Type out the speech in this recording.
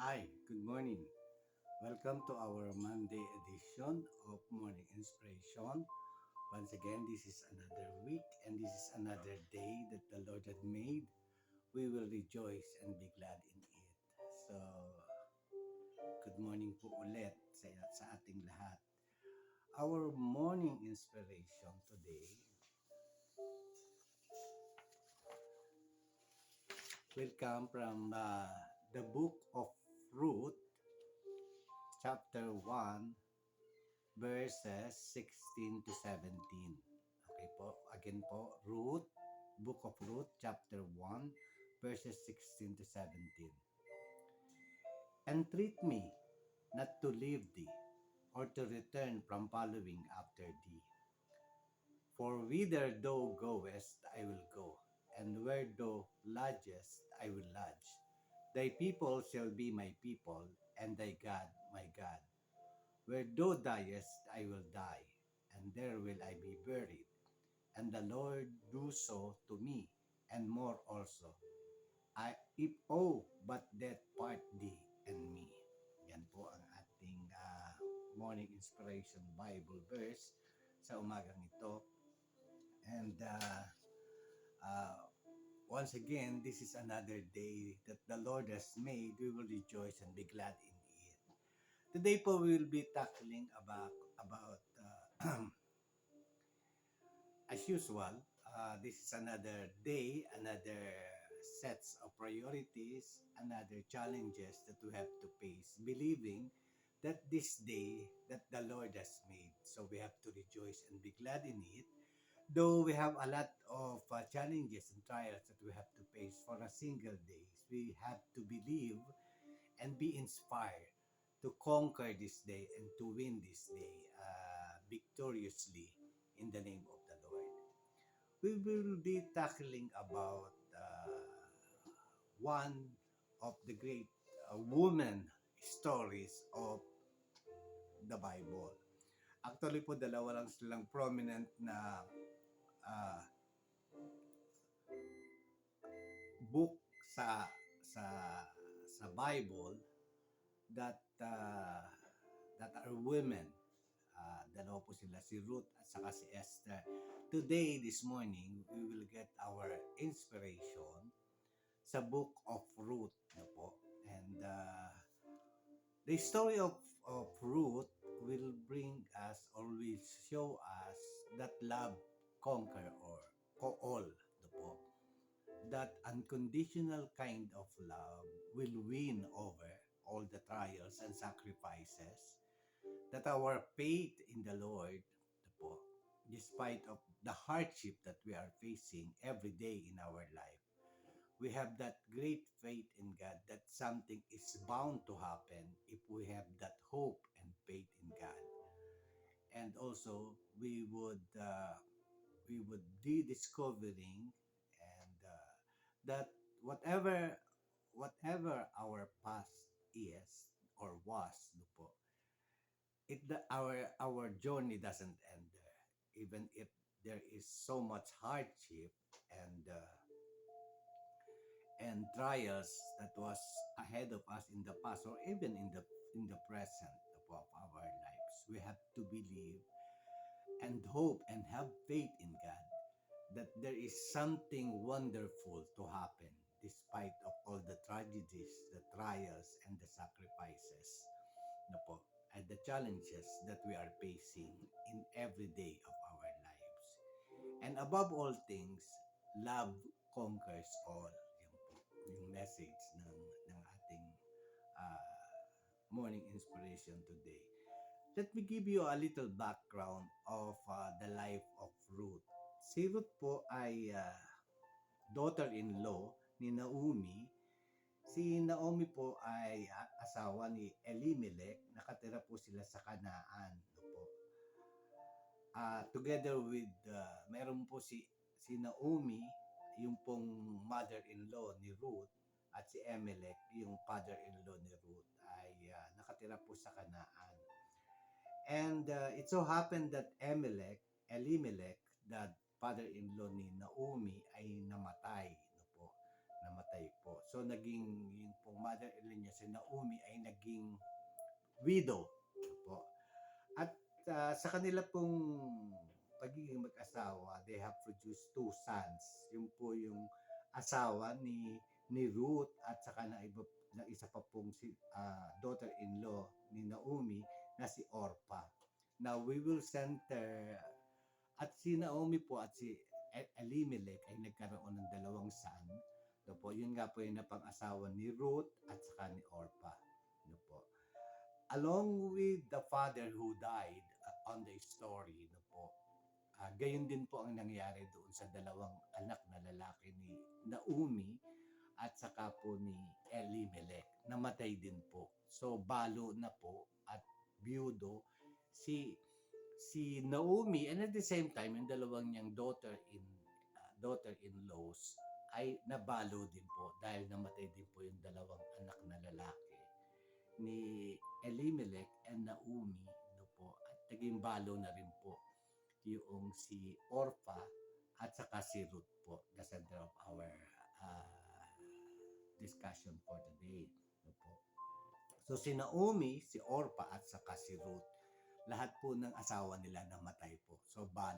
Hi, good morning. Welcome to our Monday edition of Morning Inspiration. Once again, this is another week and this is another day that the Lord had made. We will rejoice and be glad in it. So, good morning po ulit sa ating lahat. Our morning inspiration today will come from the book of Ruth, chapter 1, verses 16 to 17. Okay po, again po, Book of Ruth, chapter 1, verses 16 to 17. Entreat me not to leave thee, or to return from following after thee. For whither thou goest, I will go, and where thou lodgest, I will lodge. Thy people shall be my people, and thy God my God. Where thou diest, I will die, and there will I be buried. And the Lord do so to me, and more also. If but death part thee and me. Yan po ang ating morning inspiration Bible verse sa umagang ito. And once again, this is another day that the Lord has made. We will rejoice and be glad in it. Today po we will be tackling about as usual, this is another day, another sets of priorities, another challenges that we have to face, believing that this day that the Lord has made. So we have to rejoice and be glad in it. Though we have a lot of challenges and trials that we have to face for a single day, we have to believe and be inspired to conquer this day and to win this day victoriously in the name of the Lord. We will be tackling about one of the great woman stories of the Bible. Actually po, dalawa lang silang prominent na uh, book sa sa Bible that are women. Dalawa po sila, si Ruth at saka si Esther. Today, this morning, we will get our inspiration sa book of Ruth na po. And the story of Ruth will bring us or will show us that love conquer all na po. That unconditional kind of love will win over all the trials and sacrifices. That our faith in the Lord na po, despite of the hardship that we are facing every day in our life, we have that great faith in God that something is bound to happen if we have that hope and faith in God. And also, we would be discovering and that whatever our past is or was, no po, our journey doesn't end there. Even if there is so much hardship and and trials that was ahead of us in the past or even in the present of our lives, we have to believe and hope and have faith in God that there is something wonderful to happen despite of all the tragedies, the trials, and the sacrifices, no po, and the challenges that we are facing in every day of our lives. And above all things, love conquers all. Yan po, yung message ng ating uh, morning inspiration today. Let me give you a little background of the life of Ruth. Si Ruth po ay daughter-in-law ni Naomi. Si Naomi po ay asawa ni Elimelech. Nakatira po sila sa Kanaan. No po. Together with, meron po si Naomi, yung pong mother-in-law ni Ruth, at si Emelech, yung father-in-law ni Ruth, ay nakatira po sa Kanaan. And it so happened that Elimelech, the father-in-law ni Naomi, ay namatay. No po. Namatay namatay po. So naging yung pong mother-in-law niya si Naomi ay naging widow po. At sa kanila pong pagiging mag-asawa, they have produced 2 sons. Yung po yung asawa ni Ruth at saka ng isa pa pong daughter-in-law ni Naomi na si Orpah. Now we will center at si Naomi po at si Elimelech ay nagkaroon ng 2 son. No po, yun nga po yung napang-asawa ni Ruth at saka ni Orpah. No po. Along with the father who died on the story, no po, gayon din po ang nangyari doon sa 2 anak na lalaki ni Naomi at saka po ni Elimelech. Namatay din po. So balo na po at byudo si Naomi, and at the same time yung 2 niyang daughter-in-laws ay nabalo din po dahil namatay din po yung 2 anak na lalaki ni Elimelech and Naomi, no po, at naging balo na rin po yung si Orpah at saka si Ruth po, the center of our discussion for today, no po. So si Naomi, si Orpah at saka si Ruth, lahat po ng asawa nila namatay po. So balo